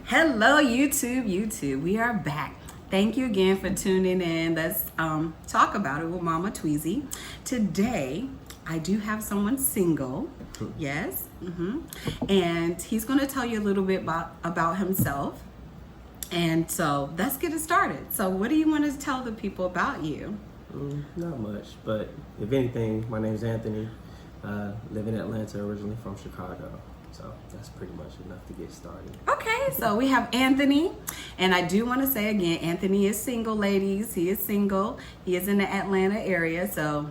Hello, YouTube. We are back. Thank you again for tuning in. Let's talk about it with Mama Tweezy. Today, I do have someone single. Yes. And he's going to tell you a little bit about himself. And so let's get it started. So what do you want to tell the people about you? Not much, but if anything, my name's Anthony. Live in Atlanta, originally from Chicago. So that's pretty much enough to get started. Okay, so we have Anthony, and I do want to say again, Anthony is single, ladies. He is single. He is in the Atlanta area, so,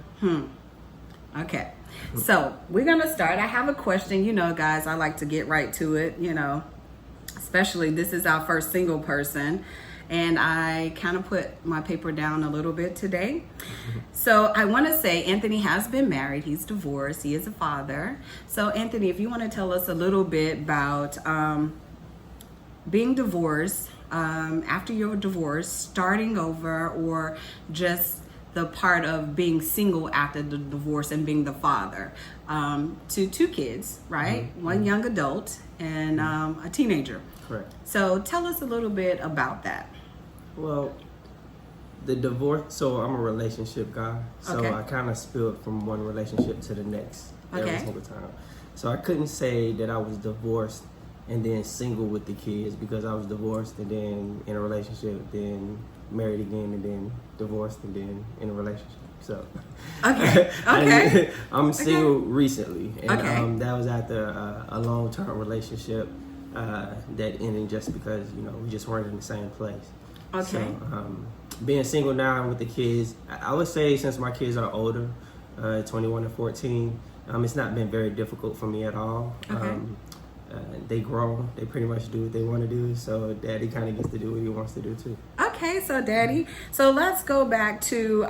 okay. So we're going to start. I have a question. You know, guys, I like to get right to it, especially this is our first single person. And I kind of put my paper down a little bit today. So I want to say Anthony has been married. He's divorced. He is a father. So Anthony, if you want to tell us a little bit about being divorced, after your divorce, starting over, or just the part of being single after the divorce and being the father to two kids, right? One young adult and a teenager. Correct. So tell us a little bit about that. Well, the divorce, so I'm a relationship guy. So Okay. I kind of spilled from one relationship to the next every Okay. single time. So I couldn't say that I was divorced and then single with the kids, because I was divorced and then in a relationship, then married again, and then divorced and then in a relationship. So Okay. I'm single recently, and Okay. that was after a long-term relationship that ended just because we just weren't in the same place. Okay. So being single now with the kids, I would say since my kids are older, 21 and 14, it's not been very difficult for me at all. Okay. They grow, they pretty much do what they want to do, so daddy kind of gets to do what he wants to do too. Okay, so daddy. So let's go back to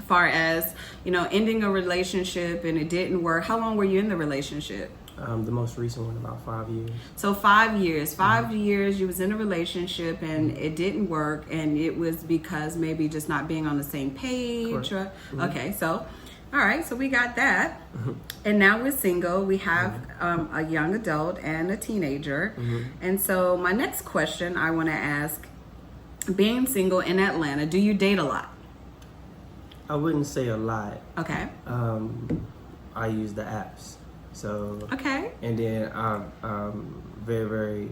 far as, ending a relationship and it didn't work. How long were you in the relationship? The most recent one, about 5 years. So 5 years. 5 years you was in a relationship and it didn't work, and it was because maybe just not being on the same page. Or, okay, so all right, so we got that. And now we're single. We have a young adult and a teenager. And so my next question I want to ask, being single in Atlanta, do you date a lot? I wouldn't say a lot. Okay. I use the apps. So Okay. and then I'm very,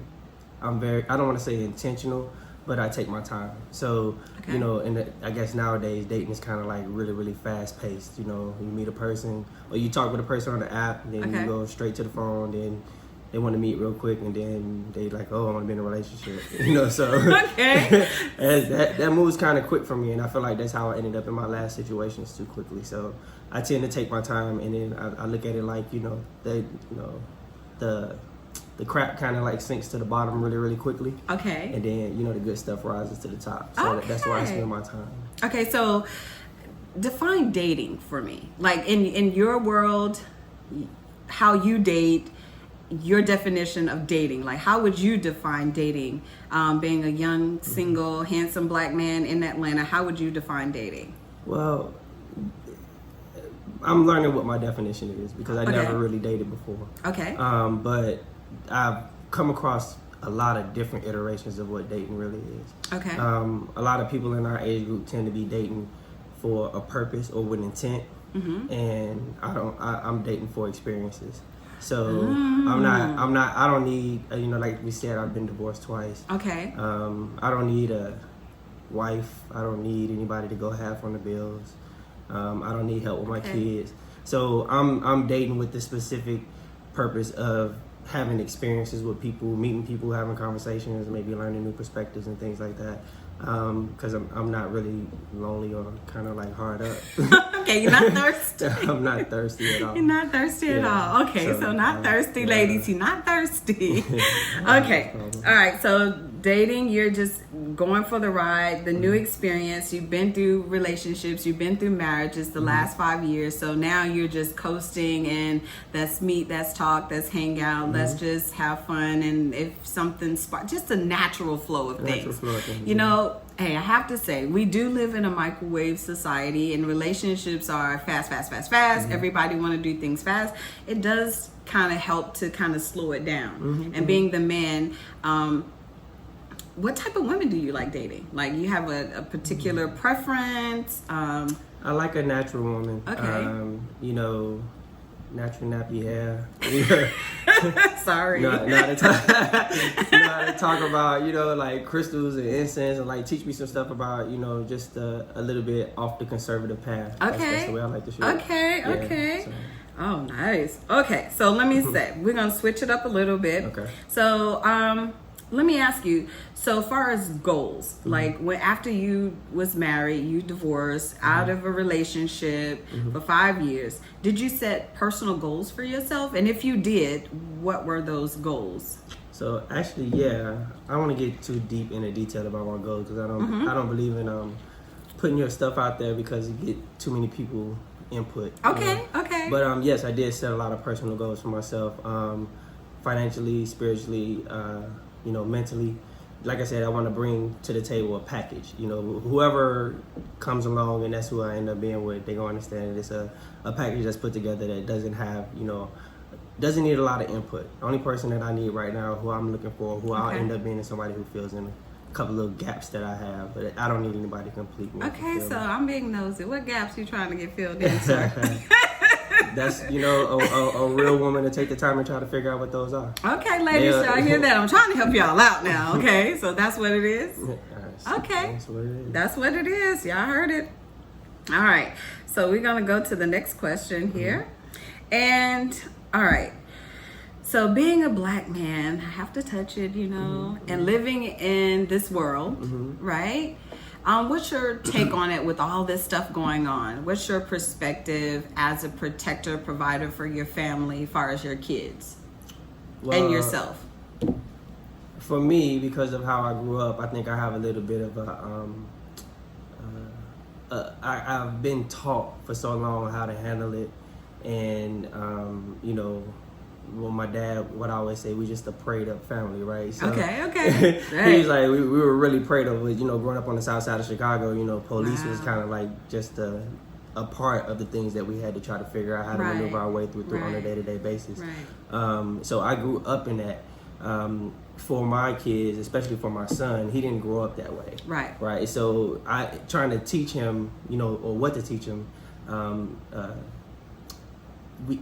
I don't want to say intentional, but I take my time. So, Okay. and I guess nowadays dating is kind of like really, really fast paced. You meet a person or you talk with a person on the app, and then Okay. you go straight to the phone, then they want to meet real quick, and then they like, oh, I want to be in a relationship. So Okay. that moves kind of quick for me, and I feel like that's how I ended up in my last situations too quickly. So I tend to take my time, and then I look at it like, the crap kind of like sinks to the bottom really, really quickly. Okay. And then, the good stuff rises to the top. So that's where I Okay. spend my time. Okay, so define dating for me. Like in your world, how you date, your definition of dating. Like, how would you define dating? Being a young, single, handsome black man in Atlanta, how would you define dating? Well, I'm learning what my definition is, because I Okay. never really dated before. Okay. But I've come across a lot of different iterations of what dating really is. Okay. A lot of people in our age group tend to be dating for a purpose or with intent, and I'm dating for experiences. So I don't need, like we said, I've been divorced twice. Okay. I don't need a wife. I don't need anybody to go half on the bills. I don't need help with my kids. So I'm dating with the specific purpose of having experiences with people, meeting people, having conversations, maybe learning new perspectives and things like that. Because I'm not really lonely or kind of like hard up. Okay, you're not thirsty. I'm not thirsty at all. You're not thirsty at all. Okay, so not thirsty, ladies. You're not thirsty. Okay. All right. So dating, you're just going for the ride, the new experience. You've been through relationships, you've been through marriages the last 5 years. So now you're just coasting, and let's meet, let's talk, let's hang out, let's just have fun. And if something just a natural flow of things. You know, hey, I have to say, we do live in a microwave society, and relationships are fast. Everybody want to do things fast. It does kind of help to kind of slow it down. And being the man, what type of women do you like dating? Like, you have a particular preference? I like a natural woman. Okay. You know, natural nappy hair. Sorry. Not to talk about, you know, like crystals and incense, and like teach me some stuff about, you know, just a little bit off the conservative path. That's the way I like to shoot. Okay. So. Oh, nice. Okay, so let me say, we're gonna switch it up a little bit. Okay. So, let me ask you. So, far as goals, like when after you was married, you divorced out of a relationship for 5 years, did you set personal goals for yourself? And if you did, what were those goals? So actually, yeah, I want to get too deep into detail about my goals, because I don't believe in putting your stuff out there because you get too many people input. Okay. But yes, I did set a lot of personal goals for myself, financially, spiritually, you know, mentally. Like I said, I want to bring to the table a package. You know, whoever comes along, and that's who I end up being with, they gonna understand that it's a package that's put together that doesn't have, you know, doesn't need a lot of input. The only person that I need right now, who I'm looking for, who I'll end up being, is somebody who fills in a couple little gaps that I have, but I don't need anybody to complete me. Okay, so I'm being nosy. What gaps you trying to get filled in, sir? That's, you know, a real woman to take the time and try to figure out what those are. Okay, ladies, y'all hear that? I'm trying to help y'all out now, okay? So that's what it is? Okay. That's what it is. That's what it is. Y'all heard it. All right. So we're going to go to the next question here. And, all right. So being a black man, I have to touch it, you know, and living in this world, right? What's your take on it with all this stuff going on? What's your perspective as a protector, provider for your family, as far as your kids and yourself? For me, because of how I grew up, I think I have a little bit of I've been taught for so long how to handle it, and you know, well, my dad, what I always say, we just a prayed up family, right? So, okay. He was like, we were really prayed up. You know, growing up on the south side of Chicago, you know, police was kind of like just a part of the things that we had to try to figure out how to maneuver our way through on a day-to-day basis. So I grew up in that. For my kids, especially for my son, he didn't grow up that way. Right. So I trying to teach him, you know, or what to teach him.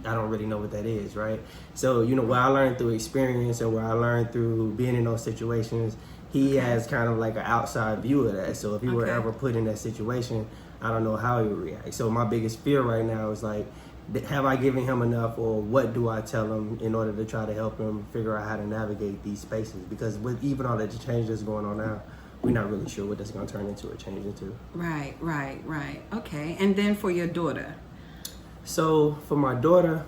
I don't really know what that is, right? So, you know, what I learned through experience and what I learned through being in those situations, he has kind of like an outside view of that. So if he were ever put in that situation, I don't know how he would react. So my biggest fear right now is like, have I given him enough, or what do I tell him in order to try to help him figure out how to navigate these spaces? Because with even all the change that's going on now, we're not really sure what that's going to turn into or change into. Right. Okay. And then for your daughter? So for my daughter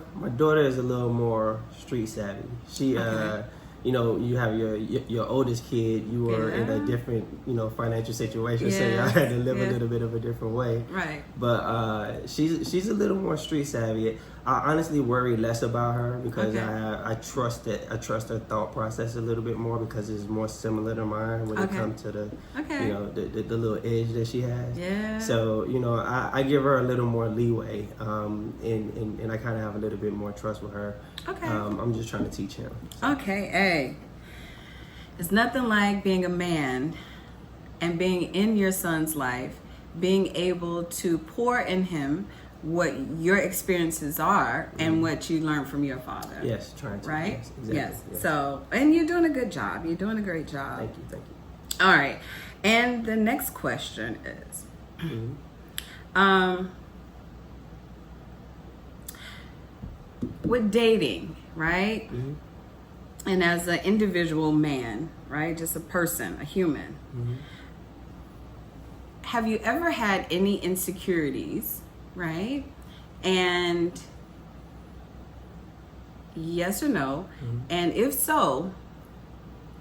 is a little more street savvy. She, you know, you have your oldest kid. You were in a different, you know, financial situation, so y'all had to live a little bit of a different way. Right. But she's a little more street savvy. I honestly worry less about her because I trust her thought process a little bit more, because it's more similar to mine when it comes to the you know, the little edge that she has. Yeah. So, you know, I give her a little more leeway, and I kind of have a little bit more trust with her. Okay. I'm just trying to teach him. So. Okay. Hey, it's nothing like being a man and being in your son's life, being able to pour in him what your experiences are and what you learned from your father. Yes, trying to. Right? Yes, exactly. Yes. So, and you're doing a good job. You're doing a great job. Thank you. All right. And the next question is, with dating, right? And as an individual man, right? Just a person, a human. Have you ever had any insecurities, right? And yes or no? And if so,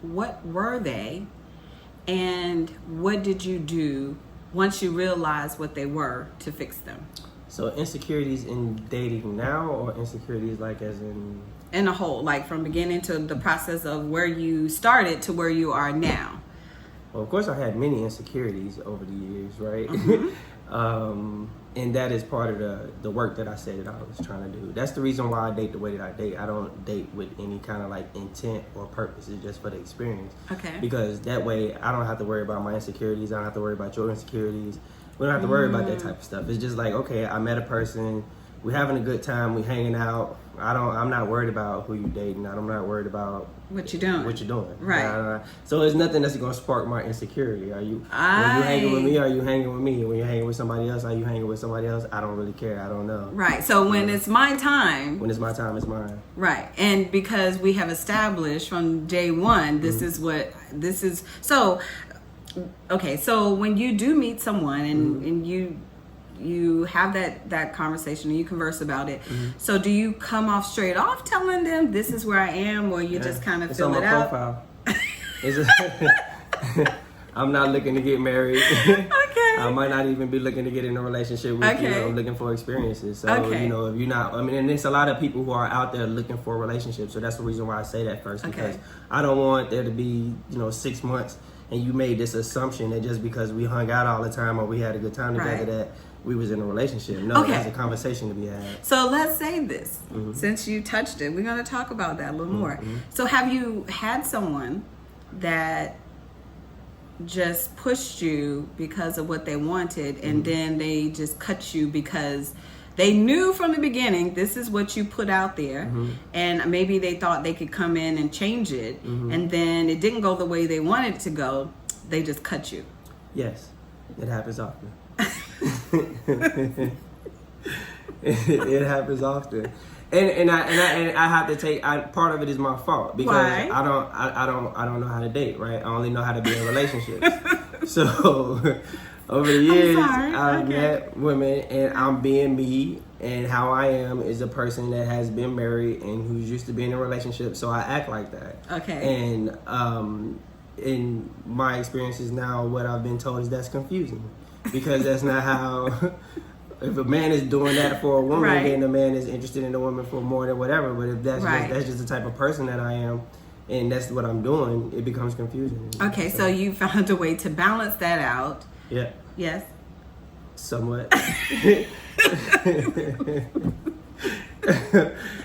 what were they? And what did you do once you realized what they were to fix them? So insecurities in dating now, or insecurities like as in a whole, like from beginning to the process of where you started to where you are now? Well, of course, I had many insecurities over the years, right? And that is part of the work that I said that I was trying to do. That's the reason why I date the way that I date. I don't date with any kind of like intent or purpose. It's just for the experience. Okay. Because that way I don't have to worry about my insecurities. I don't have to worry about your insecurities. We don't have to worry about that type of stuff. It's just like, okay, I met a person. We're having a good time. We're hanging out. I'm not worried about who you dating. I'm not worried about what you're doing. Right. So there's nothing that's going to spark my insecurity. When you hanging with me, are you hanging with me? When you're hanging with somebody else, are you hanging with somebody else? I don't really care. I don't know. Right. So when it's my time. When it's my time, it's mine. Right. And because we have established from day one, this is. So, okay. So when you do meet someone and you have that conversation and you converse about it. So do you come off straight off telling them this is where I am, or you just kind of fill it out? It's on my profile. I'm not looking to get married. Okay. I might not even be looking to get in a relationship with you. I'm looking for experiences. So, if you're not, and there's a lot of people who are out there looking for relationships. So that's the reason why I say that first, because I don't want there to be, 6 months and you made this assumption that just because we hung out all the time or we had a good time together that we was in a relationship. No, there's a conversation to be had. So let's say this, since you touched it, we're going to talk about that a little more. So have you had someone that just pushed you because of what they wanted, and then they just cut you because they knew from the beginning this is what you put out there, and maybe they thought they could come in and change it, and then it didn't go the way they wanted it to go, they just cut you? Yes, it happens often. It happens often, and I have to take. Part of it is my fault because Why? I don't know how to date. Right, I only know how to be in relationships. So over the years, I've met women, and I'm being me, and how I am is a person that has been married and who's used to being in a relationship. So I act like that. Okay. And in my experiences now, what I've been told is that's confusing. Because that's not how. If a man is doing that for a woman, then the man is interested in the woman for more than whatever. But if that's just the type of person that I am, and that's what I'm doing, it becomes confusing. Okay, so you found a way to balance that out. Yeah. Yes. Somewhat.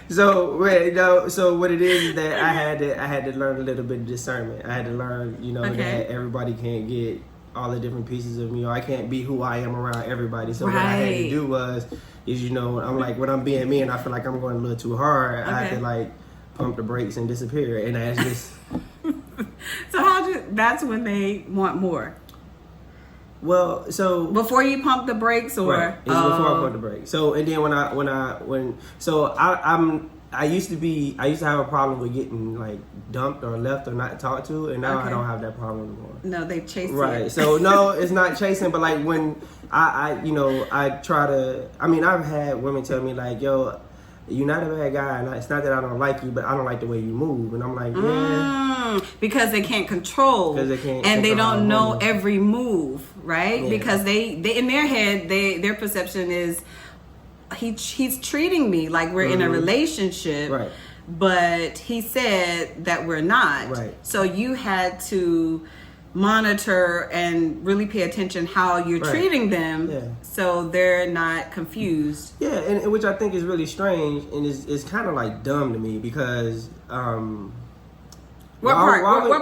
So what it is that I had to learn a little bit of discernment. I had to learn, that everybody can't get all the different pieces of me, or I can't be who I am around everybody. So what I had to do is I'm like, when I'm being me and I feel like I'm going a little too hard, I have to like pump the brakes and disappear. And that's just. So that's when they want more. Well, so before you pump the brakes, or it's before I pump the brakes. So and then I used to have a problem with getting like dumped or left or not talked to, and now I don't have that problem anymore. No, they chase you. Right. So no, it's not chasing, but like when I try to. I mean, I've had women tell me like, "Yo, you're not a bad guy, and it's not that I don't like you, but I don't like the way you move." And I'm like, yeah. Because they can't control. And they don't know every move, right? Yeah. Because they in their head, their perception is he's treating me like we're in a relationship. Right. But he said that we're not. Right. So you had to monitor and really pay attention how you're treating them, so they're not confused. Yeah, and which I think is really strange, and is kind of like dumb to me because what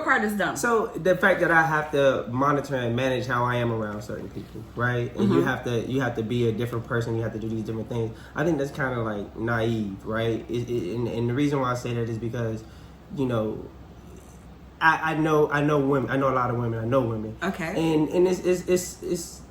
part is dumb? So the fact that I have to monitor and manage how I am around certain people, right? And you have to be a different person. You have to do these different things. I think that's kind of like naive, right? And the reason why I say that is because, I know women. I know a lot of women. I know women. Okay. And it's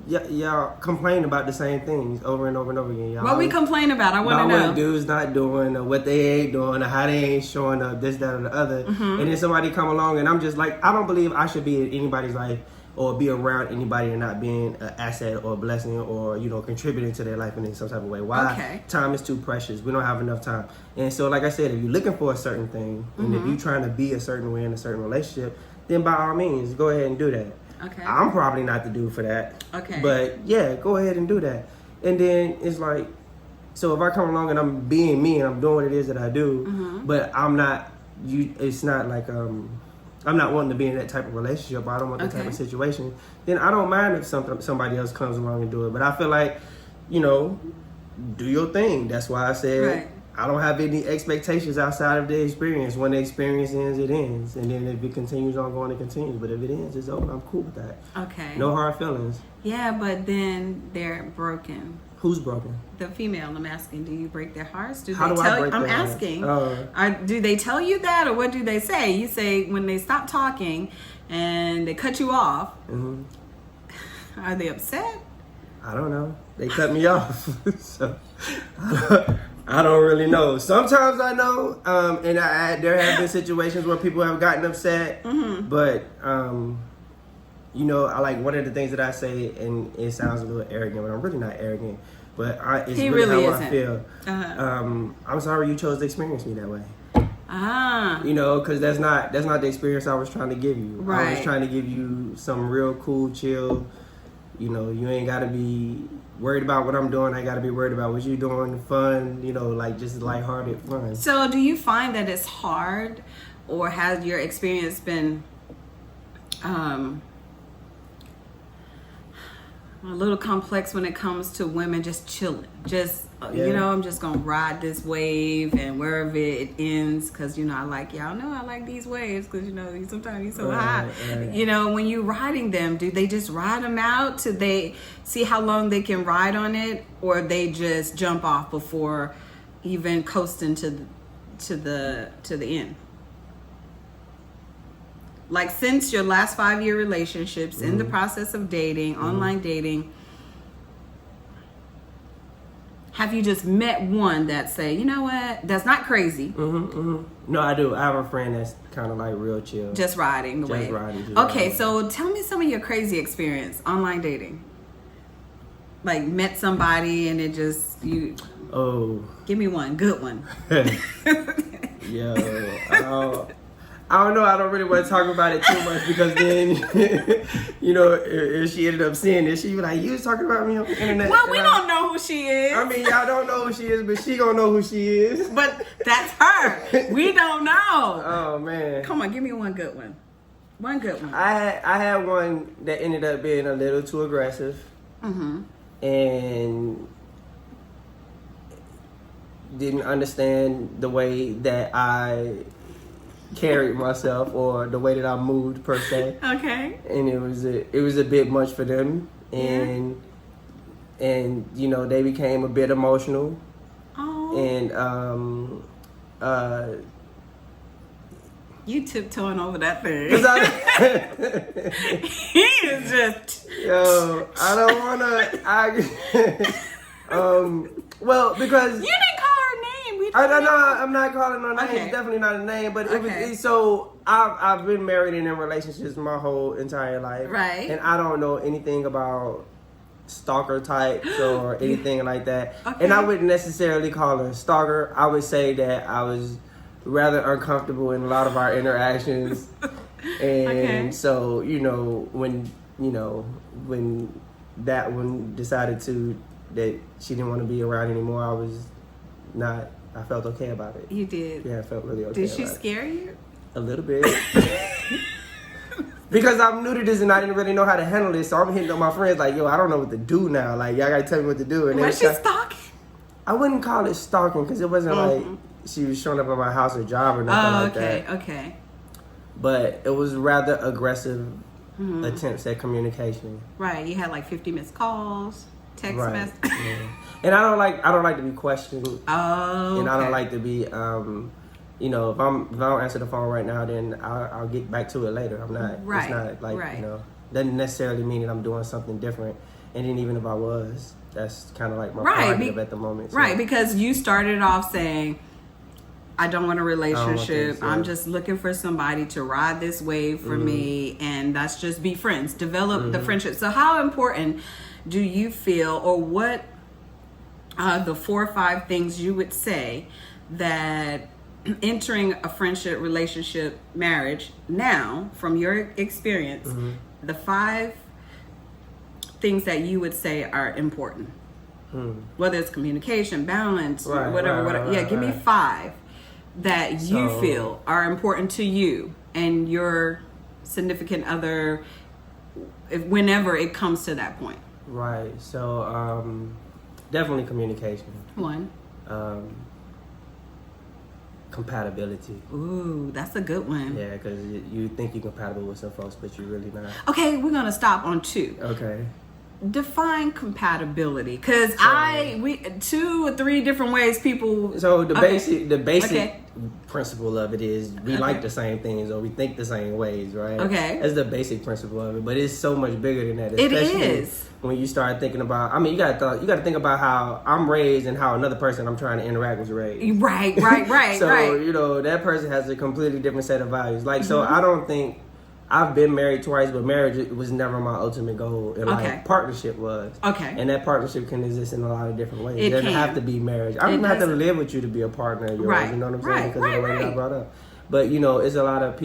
y'all complain about the same things over and over and over again. Y'all what we complain about? I want to know. What dudes not doing, or what they ain't doing, or how they ain't showing up, this, that, or the other. And then somebody come along, and I'm just like, I don't believe I should be in anybody's life or be around anybody and not being an asset or a blessing or contributing to their life in some type of way. Why? Okay. Time is too precious. We don't have enough time. And so, like I said, if you're looking for a certain thing, and if you're trying to be a certain way in a certain relationship, then by all means, go ahead and do that. Okay. I'm probably not the dude for that. Okay. But yeah, go ahead and do that. And then it's like, so if I come along and I'm being me and I'm doing what it is that I do, but I'm not, it's not like, I'm not wanting to be in that type of relationship. I don't want that type of situation. Then I don't mind if somebody else comes along and do it. But I feel like, do your thing. That's why I said I don't have any expectations outside of the experience. When the experience ends, it ends. And then if it continues on going, it continues. But if it ends, it's over. I'm cool with that. Okay. No hard feelings. Yeah, but then they're broken. Who's broken? The female. I'm asking. Do you break their hearts? How do I break I'm their hearts? asking. Do they tell you that, or what do they say? You say when they stop talking and they cut you off. Are they upset? I don't know. They cut me off, so I don't really know. Sometimes I know, and there have been situations where people have gotten upset, but I like one of the things that I say, and it sounds a little arrogant, but I'm really not arrogant. But it's really how isn't. I feel. I'm sorry you chose to experience me that way. Because that's not the experience I was trying to give you. Right. I was trying to give you some real cool, chill. You ain't got to be worried about what I'm doing. I got to be worried about what you're doing, fun, like just lighthearted fun. So do you find that it's hard, or has your experience been a little complex when it comes to women just chilling? I'm just going to ride this wave, and wherever it ends, because, I like, y'all know I like these waves, because, sometimes you're so high. Right. When you're riding them, do they just ride them out till they see how long they can ride on it, or they just jump off before even coasting to the end? Like, since your last 5-year relationships, in the process of dating, online dating, have you just met one that say, you know what, that's not crazy? No, I do. I have a friend that's kind of like real chill. Just riding the wave. Okay, so tell me some of your crazy experience online dating. Like, met somebody and it just, give me one, good one. Yo, I don't know. I don't really want to talk about it too much, because then, if she ended up seeing it, she'd be like, you was talking about me on the internet. Well, we don't know who she is. I mean, y'all don't know who she is, but she gonna know who she is. But that's her. We don't know. Oh, man. Come on, give me one good one. One good one. I had one that ended up being a little too aggressive. And didn't understand the way that I carried myself, or the way that I moved per se. Okay. And it was a bit much for them, and they became a bit emotional. Oh. And you tiptoeing over that thing. He is just. Yo, I don't wanna. Well, because you didn't call her name. I'm not calling her name. Okay. It's definitely not a name, but so I've been married and in relationships my whole entire life, right? And I don't know anything about stalker types or anything like that. Okay. And I wouldn't necessarily call her a stalker. I would say that I was rather uncomfortable in a lot of our interactions, and so when that one decided that she didn't want to be around anymore, I felt okay about it. You did? Yeah, I felt really okay. Did she scare you? A little bit. Because I'm new to this and I didn't really know how to handle this, so I'm hitting up my friends like, yo, I don't know what to do now. Like, y'all gotta tell me what to do. And was she stalking? I wouldn't call it stalking, because it wasn't like she was showing up at my house or job or nothing like that. Okay. But it was rather aggressive attempts at communication. Right. You had like 50 missed calls, text messages. Yeah. And I don't like to be questioned. Oh. And I don't like to be if I don't answer the phone right now, then I'll get back to it later. I'm not. Right. It's not like doesn't necessarily mean that I'm doing something different. And then even if I was, that's kind of like my prerogative at the moment. So. Right, because you started off saying, I don't want a relationship. I'm just looking for somebody to ride this wave for me, and that's just be friends, develop the friendship. So how important do you feel, or what are the 4 or 5 things you would say that entering a friendship, relationship, marriage, now, from your experience, the 5 things that you would say are important. Whether it's communication, balance, whatever. Yeah, give me 5 that you feel are important to you and your significant other, whenever it comes to that point. Right. So definitely communication. 1. Compatibility. Ooh, that's a good one. Yeah, because you think you're compatible with some folks, but you're really not. Okay, we're gonna stop on 2. Okay. Define compatibility, because 2 or 3 different ways people. So the basic principle of it is we like the same things or we think the same ways, right? Okay. That's the basic principle of it, but it's so much bigger than that. It Especially is. when you start thinking about. I mean, you got to think about how I'm raised and how another person I'm trying to interact was raised. Right. So you know that person has a completely different set of values. Like so, I don't think. I've been married twice, but marriage was never my ultimate goal in life. Partnership was. Okay. And that partnership can exist in a lot of different ways. It doesn't can. have to be marriage. I don't have to live with you to be a partner of yours. Right. You know what I'm saying? Because of the way that I Right. brought up. But you know, it's a lot of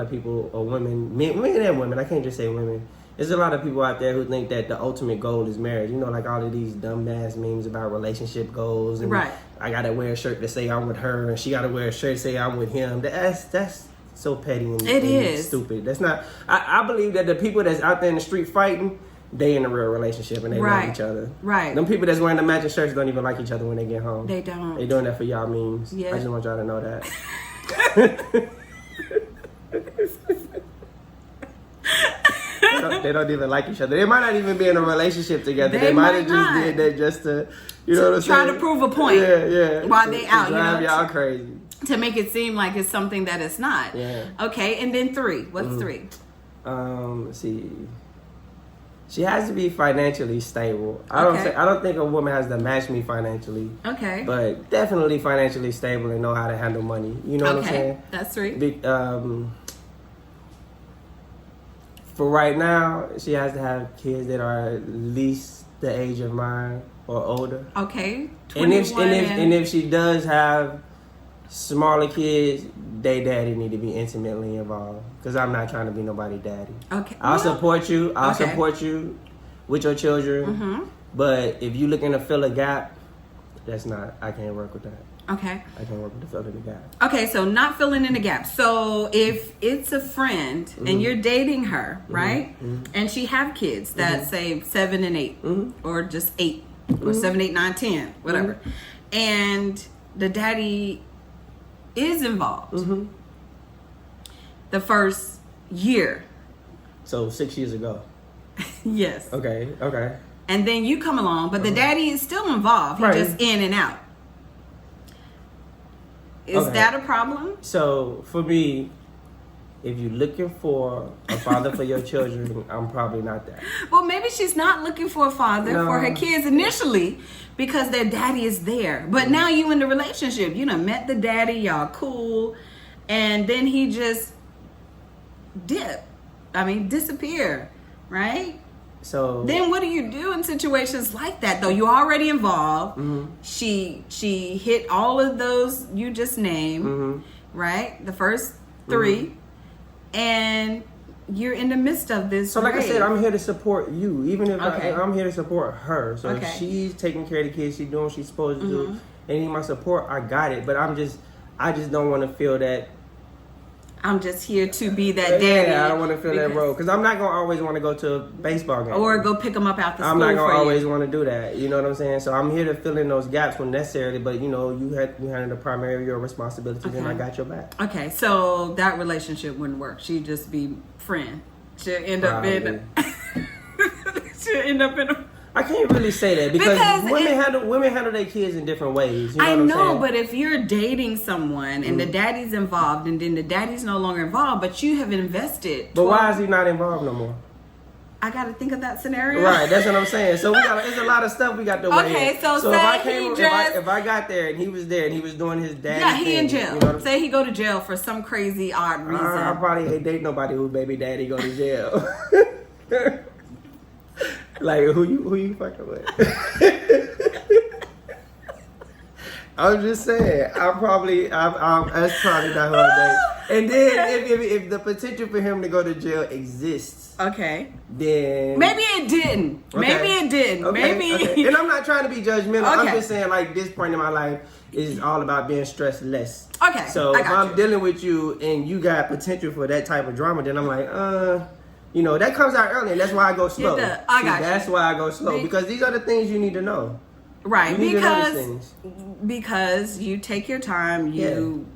people or women, men and women. I can't just say women. There's a lot of people out there who think that the ultimate goal is marriage. You know, like all of these dumbass memes about relationship goals. And I gotta wear a shirt to say I'm with her, and she gotta wear a shirt to say I'm with him. That's so petty and stupid. That's not. I believe that the people that's out there in the street fighting, they in a real relationship and they love each other. Right. Them people that's wearing the matching shirts don't even like each other when they get home. They don't. They doing that for y'all memes. Yeah. I just want y'all to know that. They don't even like each other. They might not even be in a relationship together. They might have just did that just to, you know what I'm saying? Try to prove a point. Yeah. While they out, drive y'all crazy. To make it seem like it's something that it's not. Yeah. Okay, and then 3. What's 3? Let's see. She has to be financially stable. I don't think a woman has to match me financially. Okay. But definitely financially stable and know how to handle money. You know what I'm saying? That's 3. For right now, she has to have kids that are at least the age of mine or older. Okay. And if she does have smaller kids, they daddy need to be intimately involved, because I'm not trying to be nobody daddy. Okay. I'll support you. I'll support you with your children. But if you looking to fill a gap, I can't work with that. Okay. I can't work with the filling in the gap. Okay, so not filling in the gap. So if it's a friend and you're dating her, right? And she have kids that say 7 and 8 or just 8 or 7, 8, 9, 10, whatever. And the daddy is involved the first year. So 6 years ago. Yes. Okay. And then you come along, but the daddy is still involved. He's just in and out. Is that a problem? So for me, if you're looking for a father for your children, I'm probably not that. Well, maybe she's not looking for a father for her kids initially because their daddy is there. But now you in the relationship. You done met the daddy, y'all cool. And then he just disappear, right? So then what do you do in situations like that though? You're already involved. She hit all of those you just named, right? The first 3. And you're in the midst of this. So like I said, I'm here to support you. Even if I'm here to support her. So Okay. if she's taking care of the kids, she's doing what she's supposed to do, and need my support, I got it. But I just don't want to feel that I'm just here to be that daddy. Yeah, I don't want to feel that role, because I'm not gonna always want to go to a baseball game or go pick them up after school. I'm not gonna always want to do that. You know what I'm saying? So I'm here to fill in those gaps when necessary. But you know, you handle the primary of your responsibilities, and I got your back. Okay, so that relationship wouldn't work. She'd just be friend. She'll end up in. She'll end up in. I can't really say that because women handle their kids in different ways. You know I what I'm know, saying? but if you're dating someone and the daddy's involved, and then the daddy's no longer involved, but you have invested. But why is he not involved no more? I got to think of that scenario. Right, that's what I'm saying. So there's a lot of stuff we got to weigh. Okay, so if I got there and he was there and he was doing his daddy thing, in jail. You know say he go to jail for some crazy odd reason. I probably ain't date nobody who baby daddy go to jail. Like who you fucking with? I'm just saying. That's probably not who I date. And then if the potential for him to go to jail exists, okay, then maybe it didn't. Okay. Maybe it didn't. Okay, Maybe. okay. And I'm not trying to be judgmental. I'm Okay. just saying, like, this point in my life is all about being stressed less. Okay. So I if got I'm you. dealing with you and you got potential for that type of drama, then I'm like, that comes out early, and that's why I go slow. does. I got you. That's why I go slow, because these are the things you need to know. Right, You need to know these things. because you take your time, you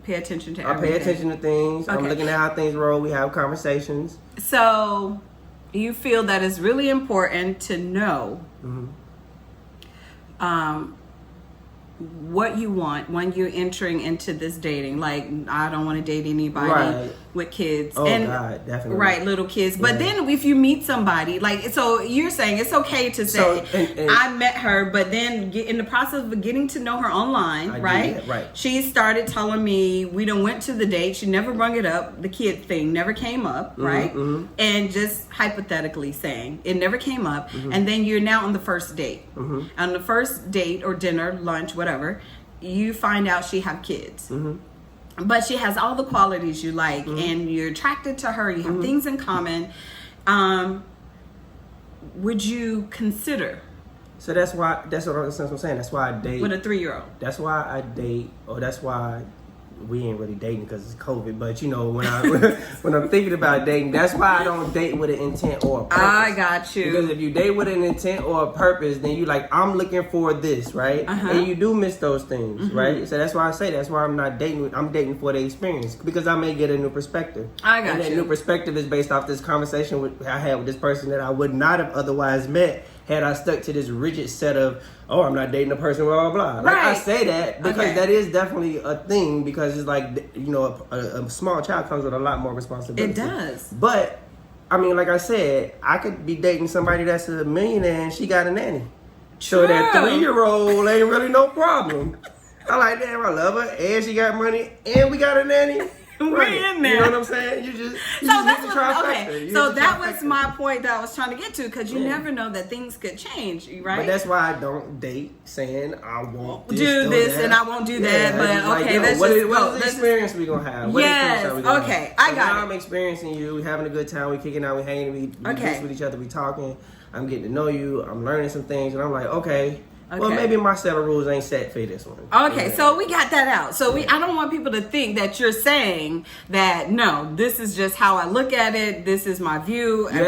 pay attention to I everything. pay attention to things. I'm Okay. looking at how things roll. We have conversations. So, you feel that it's really important to know what you want when you're entering into this dating. Like, I don't want to date anybody Right. with kids. Oh, God, definitely. Right, little kids. But then if you meet somebody, like, so you're saying it's okay to say, So, and I met her, but then in the process of getting to know her online, I do right? that, right. She started telling me, we done went to the date. She never brought it up. The kid thing never came up, right? And just hypothetically saying, it never came up. And then you're now on the first date. On the first date or dinner, lunch, whatever, you find out she have kids. But she has all the qualities you like, and you're attracted to her. You have things in common. Would you consider So that's what I'm saying. That's why I date. with a 3-year-old? That's why I date, or that's why we ain't really dating because it's COVID. But when I'm thinking about dating, that's why I don't date with an intent or a purpose. I got you. Because if you date with an intent or a purpose, then you like, I'm looking for this, right? And you do miss those things, right? So that's why I say that's why I'm not dating. I'm dating for the experience, because I may get a new perspective. I got and that you. new perspective is based off this conversation I had with this person that I would not have otherwise met had I stuck to this rigid set of, I'm not dating a person, blah, blah, blah. Like, I Right. say that because Okay. that is definitely a thing, because it's like, a small child comes with a lot more responsibility. It does. But, I mean, like I said, I could be dating somebody that's a millionaire and she got a nanny. So that True. 3-year-old ain't really no problem. I like, damn, I love her, and she got money, and we got a nanny. We in there. You know what I'm saying? You just So get that's the what, trifecta. okay. You So get the that was trifecta. my point that I was trying to get to, because you Yeah. never know that things could change, right? But that's why I don't date saying I won't Do this and I won't do that, but it's like, okay, yo, let's what just is, go. what is the Let's just- experience we gonna have? What Yes, experience are we gonna okay, have? I So got now it. I'm experiencing you. We having a good time. We kicking out. We hanging. We Okay. this with each other. We talking. I'm getting to know you. I'm learning some things, and I'm like, okay. Well, Okay. maybe my set of rules ain't set for this one. Okay, Yeah. so we got that out. So I don't want people to think that you're saying that, no, this is just how I look at it. This is my view. You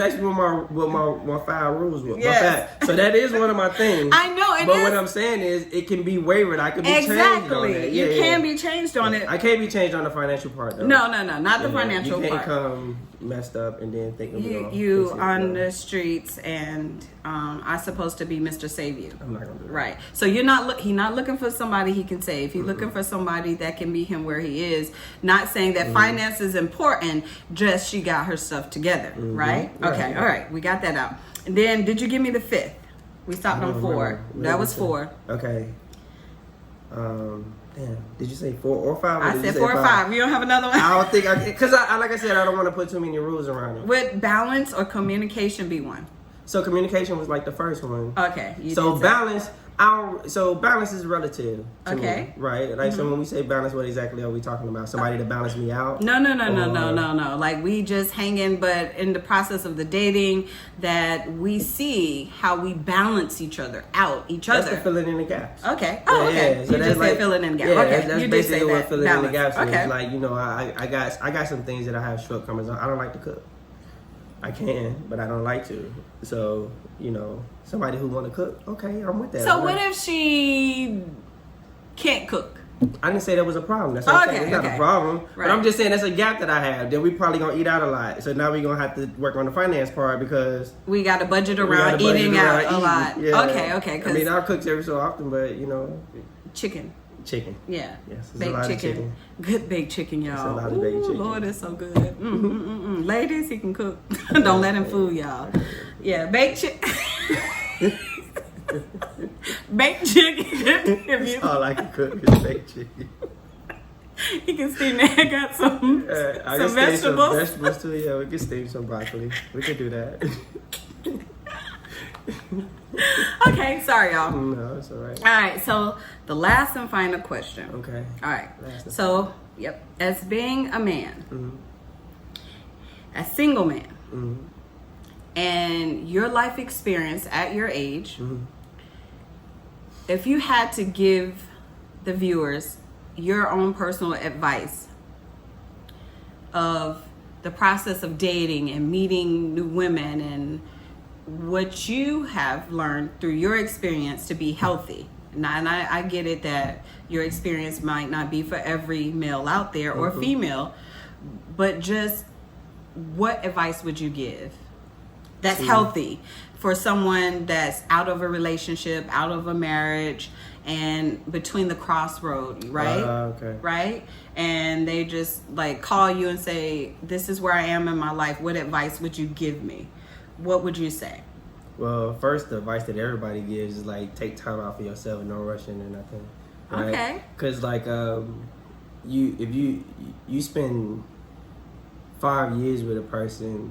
asked me what my 5 rules were. Yes. So that is one of my things. I know it But is. what I'm saying is, it can be wavered. I can be changed on Exactly. that. You Yeah, can yeah. be changed on it. I can't be changed on the financial part, though. No, not the Yeah, financial you can't part. come messed up and then think You on the streets, and I'm supposed to be Mr. Save You. I'm not gonna do that. Right. So he's not looking for somebody he can save. He's looking for somebody that can meet him where he is. Not saying that finance is important, just she got her stuff together. Right? Okay. Right. All right. We got that out. And then did you give me the 5th? We stopped on 4. Remember. That was 4. Okay. Damn. Did you say 4 or 5? Or I did said you say 4 or 5. You don't have another one? I don't think because like I said, I don't want to put too many rules around it. Would balance or communication be one? So communication was like the first one. Okay. You So did say- balance. So balance is relative to Okay. me, right? Like, so when we say balance, what exactly are we talking about? Somebody to balance me out? No. Like, we just hanging, but in the process of the dating, that we see how we balance each other out, That's the filling in the gaps. Okay. Oh, okay. So You that's just like, said filling in the gap. Yeah, Okay. that's You did basically say what that. filling in the gaps Balance. is. Okay. Like, I got some things that I have shortcomings on. I don't like to cook. I can, but I don't like to. So, somebody who want to cook, okay, I'm with that. So what if she can't cook? I didn't say that was a problem. That's what I'm saying. It's not a problem. Right. But I'm just saying that's a gap that I have. Then we probably gonna eat out a lot. So now we're gonna have to work on the finance part, because We got a budget we around gotta budget eating around out a lot. eating. Yeah. Okay. I Because mean, I'll cook every so often, but chicken. chicken. Yeah. Yes, it's a Baked lot of chicken. chicken. Good baked chicken, y'all. It's a lot of baked chicken. Lord, it's so good. Ladies, he can cook. Don't let him fool y'all. Yeah, baked chicken. Baked chicken. If you, All I can cook is baked chicken. he can steam that. Got some I some can steam some vegetables. vegetables too. Yeah, we can steam some broccoli. We can do that. Okay, sorry, y'all. No, it's all right. All right, so the last and final question. Okay. All right. Last and So, yep, as being a man, Mm-hmm. a single man, Mm-hmm. and your life experience at your age, Mm-hmm. if you had to give the viewers your own personal advice of the process of dating and meeting new women and what you have learned through your experience to be healthy. And I get it that your experience might not be for every male out there or Mhm. female, but just what advice would you give that's Mhm. healthy for someone that's out of a relationship, out of a marriage, and between the crossroad, right? Okay. Right? And they just like call you and say, this is where I am in my life. What advice would you give me? What would you say? Well, first, the advice that everybody gives is like take time out for yourself and no rushing or nothing. Right? Okay. Because like if you spend 5 years with a person,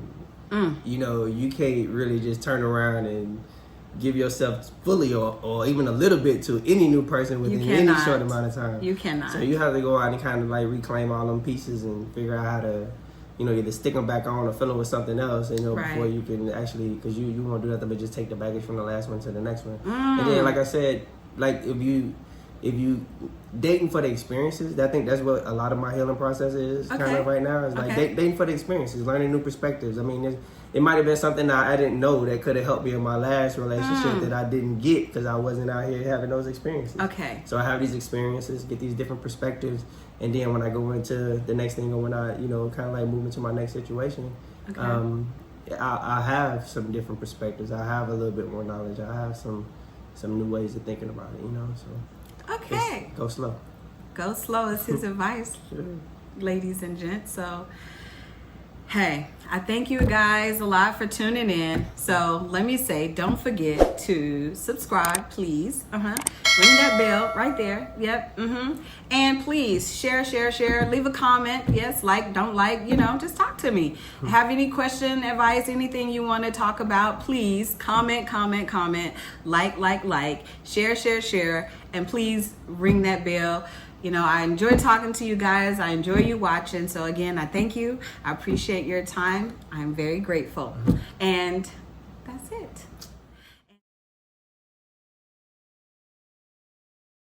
you know, you can't really just turn around and give yourself fully or even a little bit to any new person within any cannot. short amount of time. You cannot. So you have to go out and kind of like reclaim all them pieces and figure out how to, you know, either stick them back on or fill them with something else, you know, Right. before you can actually, because you won't do nothing but just take the baggage from the last one to the next one. And then, like I said, like if you dating for the experiences, I think that's what a lot of my healing process is kind Okay. of right now. Is like Okay. dating for the experiences, learning new perspectives. I mean, it might have been something that I didn't know that could have helped me in my last relationship that I didn't get because I wasn't out here having those experiences. Okay. So I have these experiences, get these different perspectives, and then when I go into the next thing or when I, you know, kind of like move into my next situation, Okay. I have some different perspectives. I have a little bit more knowledge. I have some new ways of thinking about it, you know. So Okay. go slow. Go slow is his advice, Sure. ladies and gents. So, hey, I thank you guys a lot for tuning in. So let me say, don't forget to subscribe, please. Ring that bell right there. Yep. And please share. Leave a comment. Yes, like, don't like, you know, just talk to me. Have any question, advice, anything you want to talk about, please comment. Like, share. And please ring that bell. You know, I enjoy talking to you guys. I enjoy you watching. So again, I thank you. I appreciate your time. I'm very grateful. And